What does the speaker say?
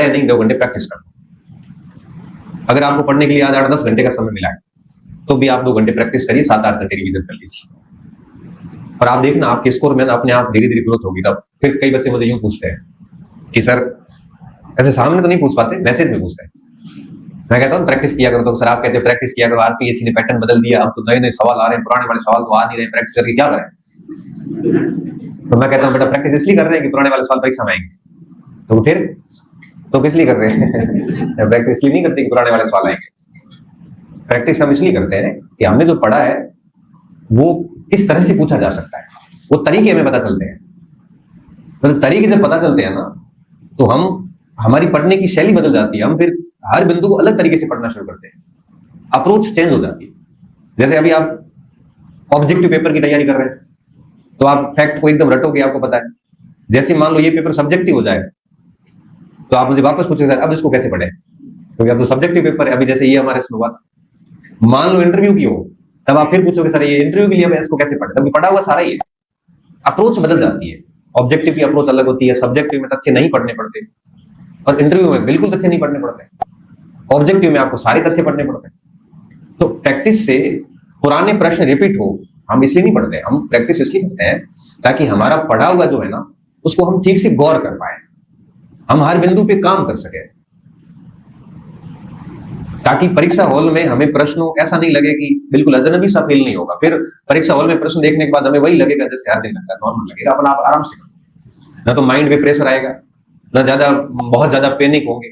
है नहीं, 2 घंटे प्रैक्टिस कर लो। अगर आपको पढ़ने के लिए आज 8-10 घंटे का समय मिला है तो भी आप 2 घंटे प्रैक्टिस करिए, 7-8 घंटे रिवीजन कर लीजिए, और आप देखना आपके स्कोर में ना अपने आप धीरे धीरे ग्रोथ होगी। तब फिर कई बच्चे मुझे यूं पूछते हैं कि सर, ऐसे सामने तो नहीं पूछ पाते, मैसेज में पूछते हैं। मैं कहता हूँ प्रैक्टिस किया करो। तो सर आप कहते हो प्रैक्टिस किया करो, आरपीएससी ने पैटर्न बदल दिया, अब तो नए नए सवाल आ रहे हैं, पुराने वाले सवाल तो आ नहीं रहे, प्रैक्टिस करके क्या करें? तो मैं कहता हूँ बेटा प्रैक्टिस इसलिए कर रहे हैं कि पुराने वाले सवाल परीक्षा में आएंगे। तो फिर तो किस लिए कर रहे हैं? प्रैक्टिस इसलिए नहीं करते कि पुराने वाले सवाल आएंगे। प्रैक्टिस हम इसलिए करते हैं कि हमने जो पढ़ा है वो किस तरह से पूछा जा सकता है, वो तरीके हमें पता चलते हैं। मतलब तरीके जब पता चलते हैं ना तो हमारी पढ़ने की शैली बदल जाती है। हम फिर हर बिंदु को अलग तरीके से पढ़ना शुरू करते हैं, अप्रोच चेंज हो जाती है। जैसे अभी आप ऑब्जेक्टिव पेपर की तैयारी कर रहे हैं तो आप फैक्ट को एकदम रटोगे, आपको पता है। जैसे मान लो ये पेपर सब्जेक्टिव हो जाए तो आप मुझे वापस पूछोगे सर अब इसको कैसे पढ़े, क्योंकि अब तो सब्जेक्टिव पेपर है। अभी जैसे ये हमारे इसमें हुआ था, मान लो इंटरव्यू की हो, तब आप फिर पूछोगे सर ये इंटरव्यू के लिए अब इसको कैसे पढ़े, तब पढ़ा हुआ सारा ही है। अप्रोच बदल जाती है। ऑब्जेक्टिव की अप्रोच अलग होती है, सब्जेक्टिव में तथ्य नहीं पढ़ने पड़ते और इंटरव्यू में बिल्कुल तथ्य नहीं पढ़ने पड़ते, ऑब्जेक्टिव में आपको सारे तथ्य पढ़ने पड़ते हैं। तो प्रैक्टिस से पुराने प्रश्न रिपीट हो, हम इसलिए नहीं पढ़ते, हम प्रैक्टिस इसलिए करते हैं ताकि हमारा पढ़ा हुआ जो है ना उसको हम ठीक से गौर कर पाए, हम हर बिंदु पे काम कर सके, ताकि परीक्षा हॉल में हमें प्रश्नों ऐसा नहीं लगे कि बिल्कुल अजनबी सा फील नहीं होगा। फिर परीक्षा हॉल में प्रश्न देखने के बाद हमें वही लगेगा जैसे हर दिन लगता है, नॉर्मल लगेगा, अपना आप आराम से करो। ना तो माइंड पे प्रेशर आएगा, ना बहुत ज्यादा पैनिक होंगे,